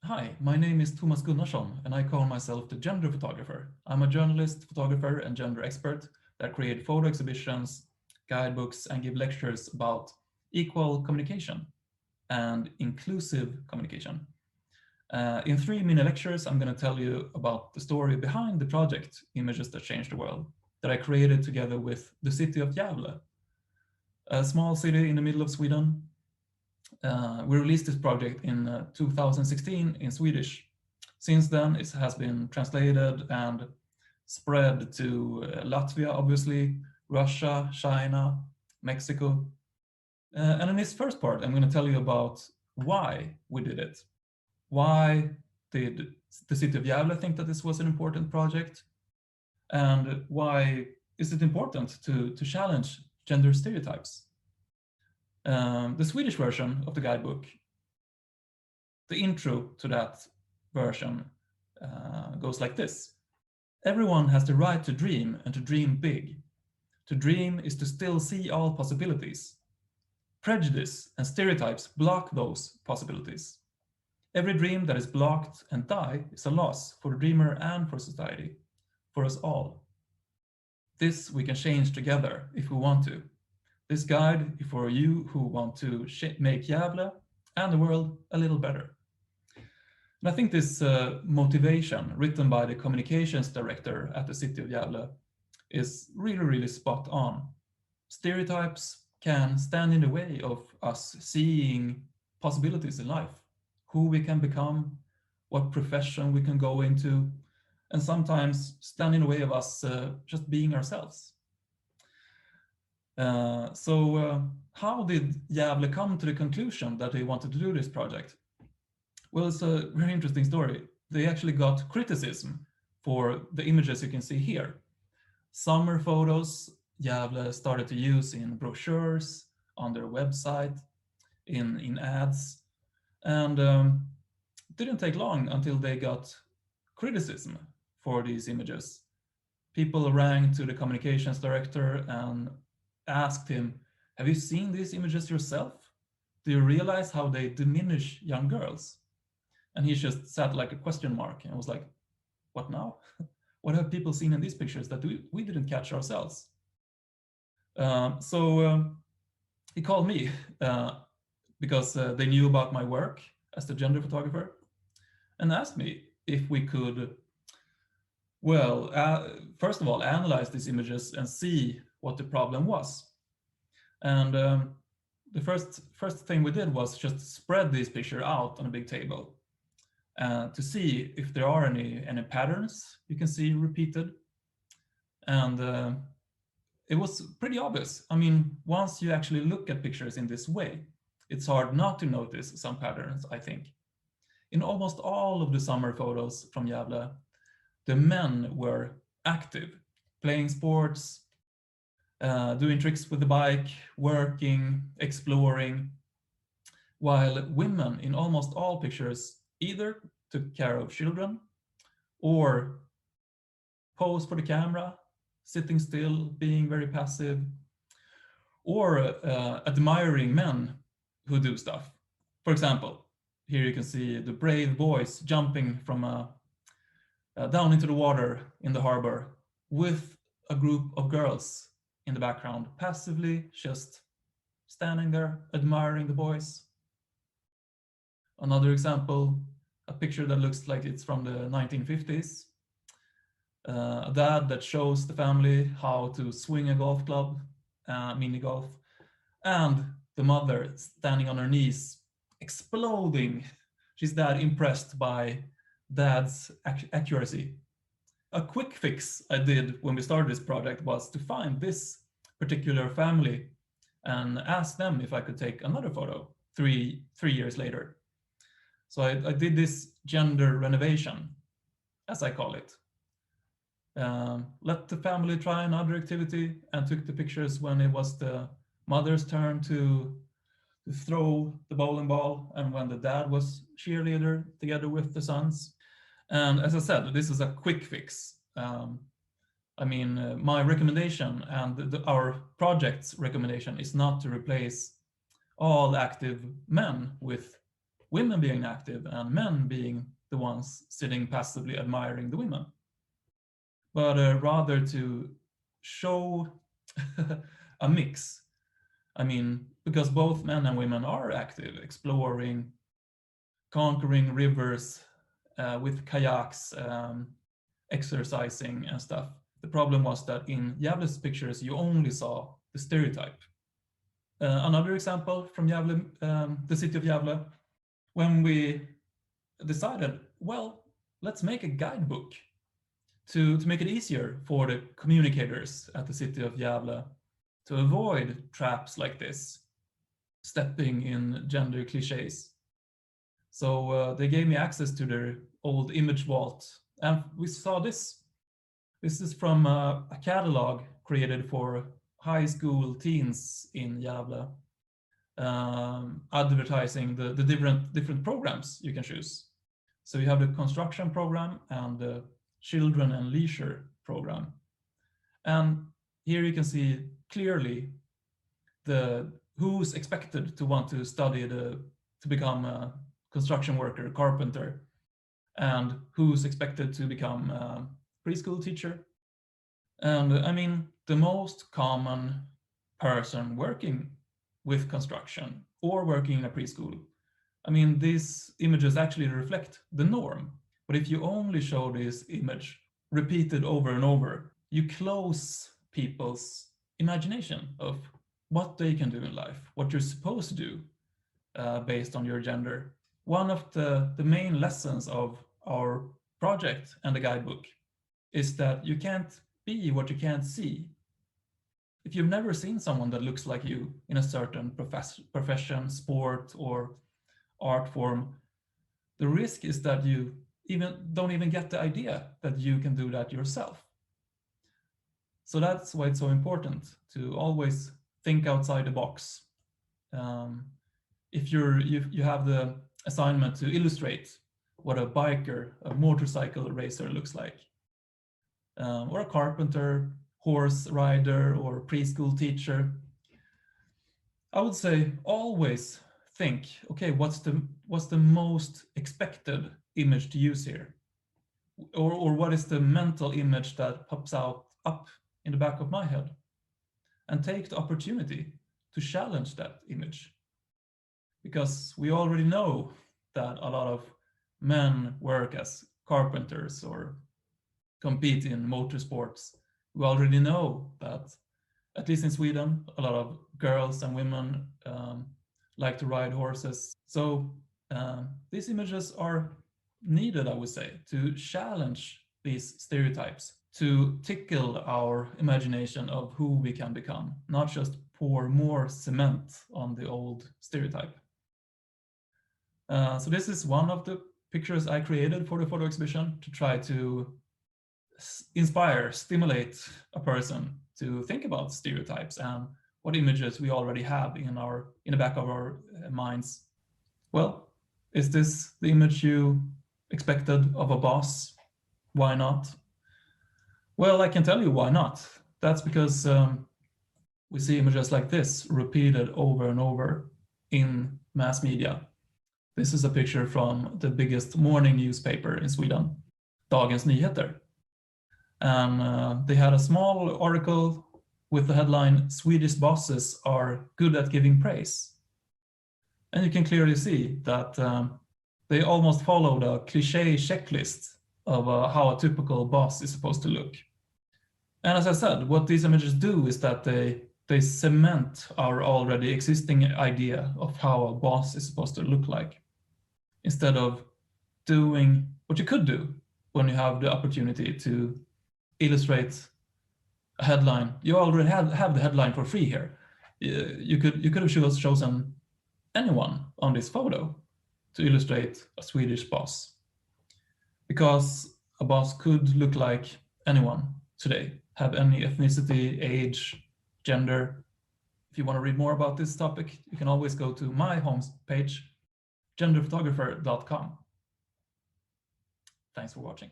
Hi, my name is Tomas Gunnarson, and I call myself the gender photographer. I'm a journalist, photographer, and gender expert that create photo exhibitions, guidebooks, and give lectures about equal communication and inclusive communication. In 3 mini lectures, I'm going to tell you about the story behind the project, Images That Change the World, that I created together with the city of Gavle, a small city in the middle of Sweden. We released this project in 2016 in Swedish. Since then, it has been translated and spread to Latvia, obviously, Russia, China, Mexico. And in this first part, I'm going to tell you about why we did it. Why did the city of Gävle think that this was an important project? And why is it important to challenge gender stereotypes? The Swedish version of the guidebook, the intro to that version goes like this. Everyone has the right to dream and to dream big. To dream is to still see all possibilities. Prejudice and stereotypes block those possibilities. Every dream that is blocked and die is a loss for the dreamer and for society, for us all. This we can change together if we want to. This guide is for you who want to make Gävle and the world a little better. And I think this motivation written by the communications director at the city of Gävle is really spot on. Stereotypes can stand in the way of us seeing possibilities in life, who we can become, what profession we can go into, and sometimes stand in the way of us just being ourselves. How did Gävle come to the conclusion that they wanted to do this project? Well, it's a very interesting story. They actually got criticism for the images you can see here. Summer photos Gävle started to use in brochures, on their website, in ads, and it didn't take long until they got criticism for these images. People rang to the communications director and asked him, have you seen these images yourself? Do you realize how they diminish young girls? And he just sat like a question mark and was like, what now? What have people seen in these pictures that we didn't catch ourselves? He called me because they knew about my work as the gender photographer and asked me if we could, first of all, analyze these images and see what the problem was. And the first thing we did was just spread this picture out on a big table to see if there are any patterns you can see repeated. And it was pretty obvious. I mean, once you actually look at pictures in this way, it's hard not to notice some patterns, I think. In almost all of the summer photos from Gävle, the men were active, playing sports, doing tricks with the bike, working, exploring, while women in almost all pictures either took care of children or posed for the camera, sitting still, being very passive, or admiring men who do stuff. For example, here you can see the brave boys jumping from down into the water in the harbor with a group of girls in the background, passively just standing there, admiring the boys. Another example, a picture that looks like it's from the 1950s. A dad that shows the family how to swing a golf club, mini golf, and the mother standing on her knees, exploding. She's that impressed by dad's accuracy. A quick fix I did when we started this project was to find this particular family and ask them if I could take another photo 3 years later. So I did this gender renovation, as I call it. Let the family try another activity and took the pictures when it was the mother's turn to throw the bowling ball and when the dad was cheerleader together with the sons. And as I said, this is a quick fix. I mean, my recommendation and our project's recommendation is not to replace all active men with women being active and men being the ones sitting passively admiring the women, but rather to show a mix. I mean, because both men and women are active, exploring, conquering rivers with kayaks, exercising and stuff. The problem was that in Gavle's pictures, you only saw the stereotype. Another example from Gavle, the city of Gavle, when we decided, well, let's make a guidebook to make it easier for the communicators at the city of Gavle to avoid traps like this, stepping in gender cliches. So they gave me access to their old image vault, and we saw this. This is from a catalog created for high school teens in Gavle, advertising the different programs you can choose. So you have the construction program and the children and leisure program. And here you can see clearly who's expected to want to study to become a construction worker, carpenter, and who's expected to become a preschool teacher. And I mean, the most common person working with construction or working in a preschool, I mean, these images actually reflect the norm. But if you only show this image repeated over and over, you close people's imagination of what they can do in life, what you're supposed to do based on your gender. One of the main lessons of our project and the guidebook is that you can't be what you can't see. If you've never seen someone that looks like you in a certain profession, sport, or art form, the risk is that you don't even get the idea that you can do that yourself. So that's why it's so important to always think outside the box. If you have the assignment to illustrate what a biker, a motorcycle racer looks like, or a carpenter, horse rider, or preschool teacher, I would say always think, okay, what's the most expected image to use here? Or what is the mental image that pops up in the back of my head? And take the opportunity to challenge that image. Because we already know that a lot of men work as carpenters or compete in motorsports. We already know that, at least in Sweden, a lot of girls and women like to ride horses. So these images are needed, I would say, to challenge these stereotypes, to tickle our imagination of who we can become, not just pour more cement on the old stereotype. So this is one of the pictures I created for the photo exhibition to try to inspire, stimulate a person to think about stereotypes and what images we already have in the back of our minds. Well, is this the image you expected of a boss? Why not? Well, I can tell you why not. That's because we see images like this repeated over and over in mass media. This is a picture from the biggest morning newspaper in Sweden, Dagens Nyheter. And they had a small article with the headline, "Swedish bosses are good at giving praise." And you can clearly see that they almost followed a cliché checklist of how a typical boss is supposed to look. And as I said, what these images do is that they cement our already existing idea of how a boss is supposed to look like, instead of doing what you could do when you have the opportunity to illustrate a headline. You already have the headline for free here. You could have chosen anyone on this photo to illustrate a Swedish boss, because a boss could look like anyone today, have any ethnicity, age, gender. If you want to read more about this topic, you can always go to my home page, genderphotographer.com. Thanks for watching.